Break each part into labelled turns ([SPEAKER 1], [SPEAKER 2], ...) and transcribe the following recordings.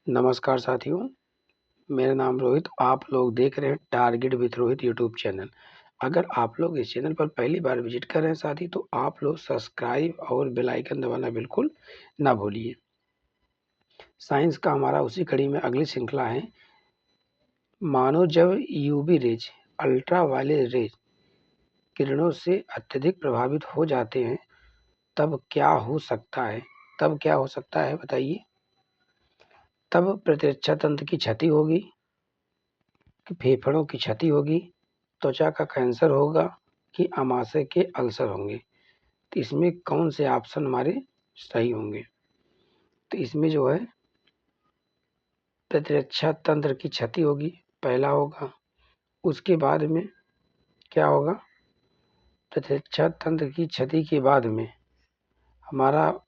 [SPEAKER 1] नमस्कार साथियों, मेरा नाम रोहित। आप लोग देख रहे हैं target with Rohit YouTube channel. अगर आप लोग इस चैनल पर पहली बार विजिट कर रहे हैं साथी, तो आप लोग सब्सक्राइब और बेल आइकन दबाना बिल्कुल ना भूलिए। साइंस का हमारा उसी कड़ी में अगली श्रृंखला है। मानो जब UV rays ultraviolet rays किरणों से अत्यधिक प्रभावित हो जाते हैं तब क्या हो सकता है? बताइए। तब प्रतिरक्षा तंत्र की क्षति होगी, कि फेफड़ों की क्षति होगी, त्वचा का कैंसर होगा, कि आमाशय के अल्सर होंगे। तो इसमें कौन से ऑप्शन हमारे सही होंगे? तो इसमें जो है प्रतिरक्षा तंत्र की क्षति होगी, पहला होगा। उसके बाद में क्या होगा? प्रतिरक्षा तंत्र की क्षति के बाद में हमारा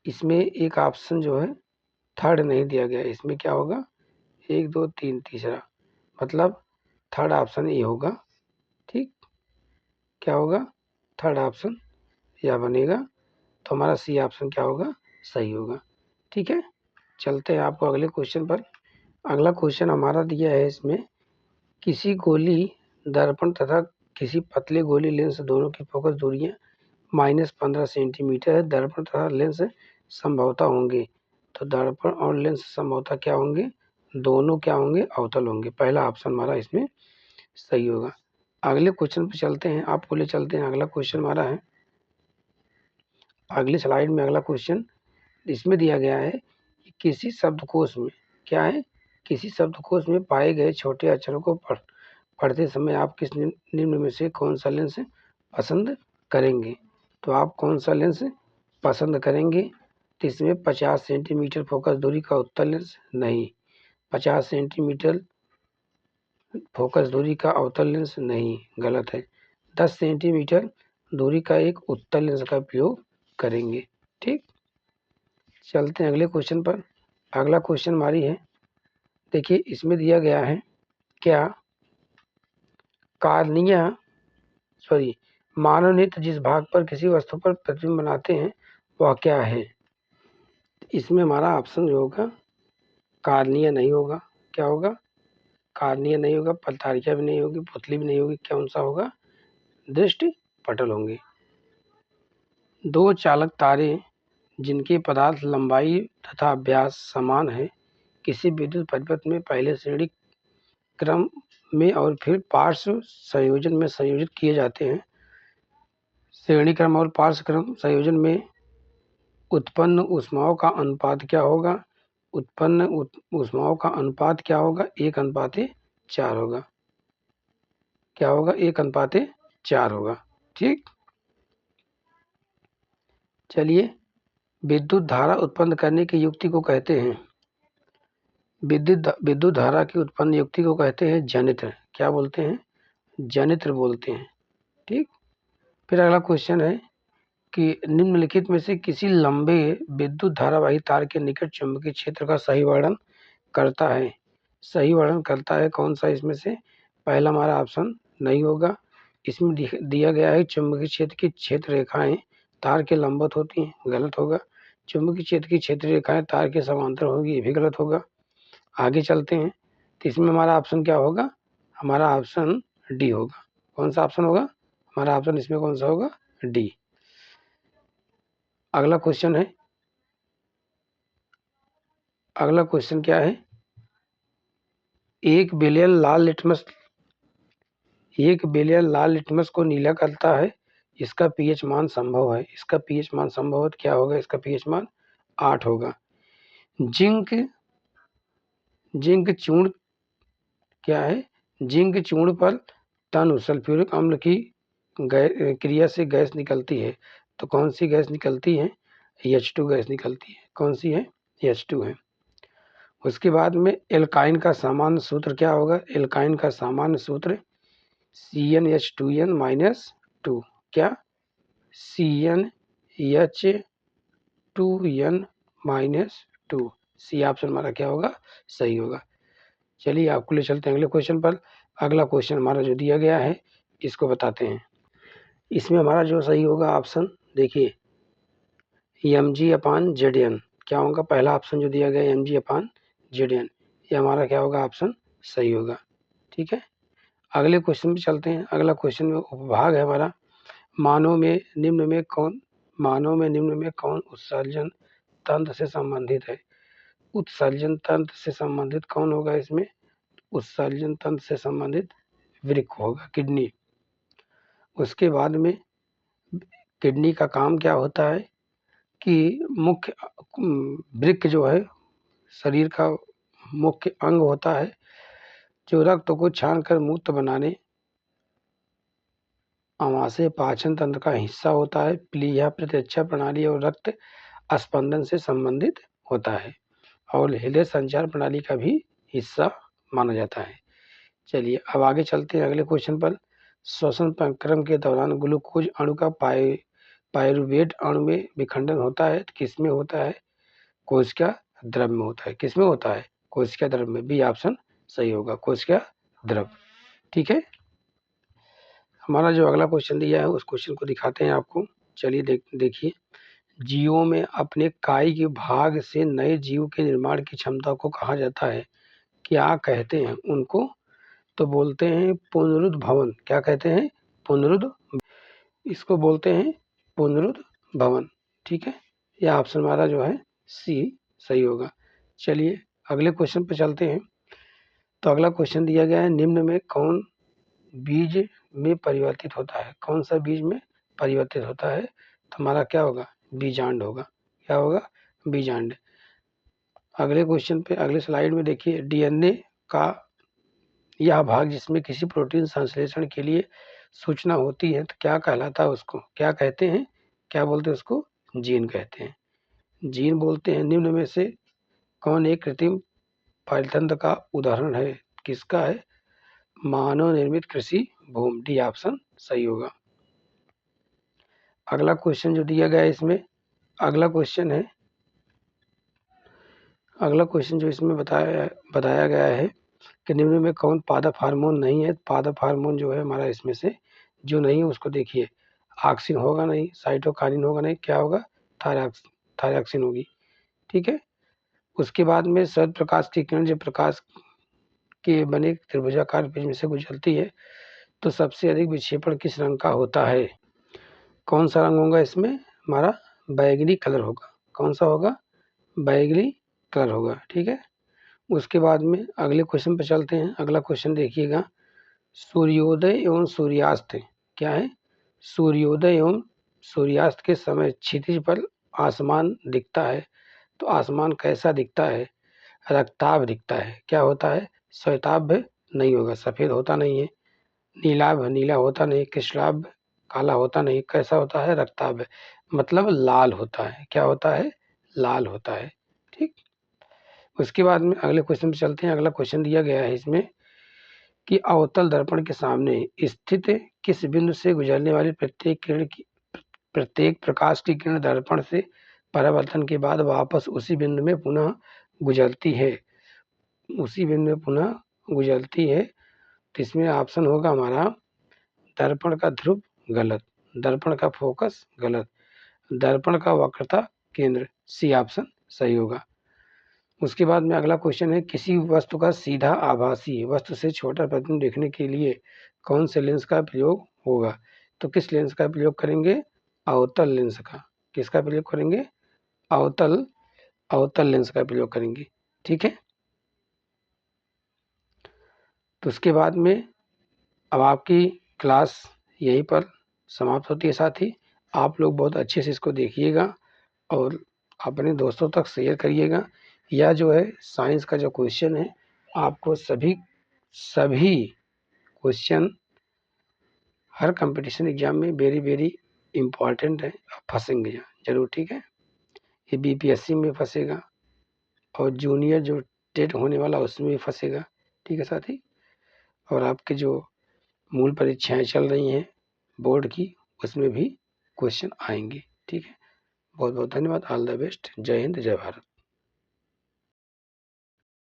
[SPEAKER 1] इसमें एक ऑप्शन जो है थर्ड नहीं दिया गया। इसमें क्या होगा? 1 2 3 तीसरा, मतलब थर्ड ऑप्शन ये होगा। ठीक, क्या होगा? थर्ड ऑप्शन यह बनेगा। तो हमारा सी ऑप्शन क्या होगा? सही होगा। ठीक है, चलते हैं आपको अगले क्वेश्चन पर। अगला क्वेश्चन हमारा दिया है इसमें, किसी गोली दर्पण तथा किसी पतले गोली लेंस दोनों की फोकस दूरियां -15 सेंटीमीटर है। दर्पण तथा लेंस संभवतः होंगे। तो दर्पण और लेंस संभवतः क्या होंगे? दोनों क्या होंगे? अवतल होंगे। पहला ऑप्शन हमारा इसमें सही होगा। अगले क्वेश्चन पर चलते हैं, आपको ले चलते हैं। अगला क्वेश्चन हमारा है, अगली स्लाइड में अगला क्वेश्चन इसमें दिया गया है कि किसी शब्दकोश में क्या है? किसी शब्दकोश में पाए गए छोटे अक्षरों को पढ़ते समय आप किस निम्न में से कौन सा लेंस पसंद करेंगे? तो आप कौन सा लेंस पसंद करेंगे? तो इसमें 50 सेंटीमीटर फोकस दूरी का उत्तल लेंस नहीं, 50 सेंटीमीटर फोकस दूरी का अवतल लेंस नहीं, गलत है। 10 सेंटीमीटर दूरी का एक उत्तल लेंस का उपयोग करेंगे। ठीक, चलते हैं अगले क्वेश्चन पर। अगला क्वेश्चन हमारी है, देखिए इसमें दिया गया है क्या? मानव नेत्र जिस भाग पर किसी वस्तु पर प्रतिबिंब बनाते हैं वह क्या है? इसमें हमारा ऑप्शन जो होगा कार्निया नहीं होगा। क्या होगा? कार्निया नहीं होगा, पलथारिका भी नहीं होगी, पुतली भी नहीं होगी। कौन सा होगा? दृष्टि पटल होंगे। दो चालक तारे जिनके पदार्थ लंबाई तथा व्यास समान है, किसी विद्युत परिपथ में पहले श्रेणी क्रम में और फिर पार्श्व संयोजन में संयोजित किए जाते हैं। श्रेणी क्रम और पार्श्व क्रम संयोजन में उत्पन्न ऊष्माओं का अनुपात क्या होगा? उत्पन्न ऊष्माओं का अनुपात क्या होगा? 1:4 होगा। क्या होगा? 1:4 होगा। ठीक, चलिए, विद्युत धारा उत्पन्न करने की युक्ति को कहते हैं, विद्युत धारा की उत्पन्न युक्ति को कहते हैं जनित्र। क्या बोलते हैं? जनित्र बोलते हैं। ठीक, फिर अगला क्वेश्चन है कि निम्नलिखित में से किसी लंबे विद्युत धारावाही तार के निकट चुंबकीय क्षेत्र का सही वर्णन करता है? सही वर्णन करता है कौन सा इसमें से? पहला हमारा ऑप्शन नहीं होगा। इसमें दिया गया है चुंबकीय क्षेत्र की क्षेत्र रेखाएं तार के लंबवत होती हैं, गलत होगा। चुंबकीय क्षेत्र की क्षेत्र रेखाएं तार के समांतर होगी, ये भी गलत होगा। आगे चलते हैं, तो इसमें हमारा ऑप्शन क्या होगा? हमारा ऑप्शन डी होगा। कौन सा ऑप्शन होगा? हमारा ऑप्शन इसमें कौन सा होगा? डी। अगला क्वेश्चन है, अगला क्वेश्चन क्या है? 1 बिलियन लाल लिटमस को नीला करता है, इसका पीएच मान संभव है। इसका पीएच मान संभव है तो क्या होगा? इसका पीएच मान 8 होगा। जिंक चूर्ण क्या है? जिंक चूर्ण पर तनु सल्फ्यूरिक अम्ल की क्रिया से गैस निकलती है, तो कौन सी गैस निकलती है? H2 गैस निकलती है। कौन सी है? H2 है। उसके बाद में एल्काइन का सामान्य सूत्र क्या होगा? एल्काइन का सामान्य सूत्र CnH2n-2। क्या? CnH2n-2। सी ऑप्शन हमारा क्या होगा? सही होगा। चलिए आपको ले चलते हैं अगले क्वेश्चन पर। अगला क्वेश्चन हमारा जो दिया गया है इसको बताते हैं। इसमें हमारा जो सही होगा ऑप्शन देखिए, mg/Zn क्या होगा, पहला ऑप्शन जो दिया गया mg/Zn, ये हमारा क्या होगा, ऑप्शन सही होगा। ठीक है, अगले क्वेश्चन पे चलते हैं। अगला क्वेश्चन में उपभाग है हमारा, मानव में निम्न में कौन उत्सर्जन तंत्र से संबंधित है। उत्सर्जन तंत्र से संबंधित कौन होगा इसमें, उत्सर्जन तंत्र से संबंधित वृक्क होगा, किडनी। उसके बाद में किडनी का काम क्या होता है कि मुख्य वृक्क जो है शरीर का मुख्य अंग होता है, जो रक्त को छानकर मूत्र बनाने, आमाशय पाचन तंत्र का हिस्सा होता है, प्लीहा प्रतिरक्षा प्रणाली और रक्त स्पंदन से संबंधित होता है, और हृदय संचार प्रणाली का भी हिस्सा माना जाता है। चलिए अब आगे चलते हैं अगले क्वेश्चन पर। श्वसन प्रक्रम के दौरान ग्लूकोज अणु का पायरुवेट अणु में विखंडन होता है, किसमें होता है, कोशिका द्रव में होता है। किसमें होता है, कोशिका द्रव में। बी ऑप्शन सही होगा, कोशिका द्रव। ठीक है, हमारा जो अगला क्वेश्चन दिया है उस क्वेश्चन को दिखाते हैं आपको। चलिए देखिए, जीवों में अपने काई के भाग से नए जीव के निर्माण की क्षमता को कहा जाता है, क्या कहते हैं उनको, तो बोलते हैं पुनरुद्भवन। क्या कहते हैं, इसको बोलते हैं पुनरुद्भवन। ठीक है, यह ऑप्शन हमारा जो है सी सही होगा। चलिए अगले क्वेश्चन पर चलते हैं। तो अगला क्वेश्चन दिया गया है, निम्न में कौन बीज में परिवर्तित होता है, कौन सा बीज में परिवर्तित होता है, तो हमारा क्या होगा, बीजांड होगा। क्या होगा, बीजांड। अगले क्वेश्चन पे अगले स्लाइड में देखिए, डीएनए का यह भाग जिसमें किसी प्रोटीन संश्लेषण के लिए सूचना होती है तो क्या कहलाता है, उसको क्या कहते हैं, क्या बोलते हैं उसको, जीन कहते हैं, जीन बोलते हैं। निम्न में से कौन एक कृत्रिम परितंत्र का उदाहरण है, किसका है, मानव निर्मित कृषि भूमि। डी ऑप्शन सही होगा। अगला क्वेश्चन जो दिया गया है इसमें, अगला क्वेश्चन जो इसमें बताया गया है कि निम्न में कौन पादप हार्मोन नहीं है। पादप हार्मोन जो है हमारा इसमें से जो नहीं है उसको देखिए, ऑक्सिन होगा नहीं, साइटोकाइनिन होगा नहीं, क्या होगा, थायरॉक्सिन होगी। ठीक है, उसके बाद में सौर प्रकाश की किरण जब प्रकाश के बने त्रिभुजाकार पेज में से गुजरती है तो सबसे अधिक विक्षेपण किस रंग का होता है, कौन सा रंग होगा इसमें, हमारा बैगनी कलर होगा। कौन सा होगा, बैगनी कलर होगा। ठीक है, उसके बाद में अगले क्वेश्चन पर चलते हैं। अगला क्वेश्चन देखिएगा, सूर्योदय एवं सूर्यास्त क्या है, सूर्योदय एवं सूर्यास्त के समय क्षितिज पर आसमान दिखता है तो आसमान कैसा दिखता है, रक्ताभ दिखता है। क्या होता है, श्वेताभ नहीं होगा, सफ़ेद होता नहीं है, नीलाभ नीला होता नहीं, कृष्णाभ काला होता नहीं, कैसा होता है, रक्ताभ, मतलब लाल होता है। क्या होता है, लाल होता है। ठीक, उसके बाद में अगले क्वेश्चन पे चलते हैं। अगला क्वेश्चन दिया गया है इसमें कि अवतल दर्पण के सामने स्थित किस बिंदु से गुजरने वाली प्रत्येक प्रकाश की किरण दर्पण से परावर्तन के बाद वापस उसी बिंदु में पुनः गुजरती है, उसी बिंदु में पुनः गुजरती है। तो इसमें ऑप्शन होगा हमारा, दर्पण का ध्रुव गलत, दर्पण का फोकस गलत, दर्पण का वक्रता केंद्र, सी ऑप्शन सही होगा। उसके बाद में अगला क्वेश्चन है, किसी वस्तु का सीधा आभासी वस्तु से छोटा प्रतिबिंब देखने के लिए कौन से लेंस का प्रयोग होगा, तो किस लेंस का प्रयोग करेंगे, अवतल लेंस का। किसका प्रयोग करेंगे, अवतल लेंस का प्रयोग करेंगे। ठीक है, तो उसके बाद में अब आपकी क्लास यहीं पर समाप्त होती है। साथ ही आप लोग बहुत अच्छे से इसको देखिएगा और अपने दोस्तों तक शेयर करिएगा। यह जो है साइंस का जो क्वेश्चन है, आपको सभी क्वेश्चन हर कंपटीशन एग्जाम में वेरी इम्पॉर्टेंट है, आप फंसेंगे जरूर। ठीक है, ये बीपीएससी में फंसेगा और जूनियर जो टेट होने वाला उसमें भी फंसेगा। ठीक है साथी, और आपके जो मूल परीक्षाएं चल रही हैं बोर्ड की उसमें भी क्वेश्चन आएंगे। ठीक है, बहुत बहुत धन्यवाद, ऑल द बेस्ट, जय हिंद जय भारत।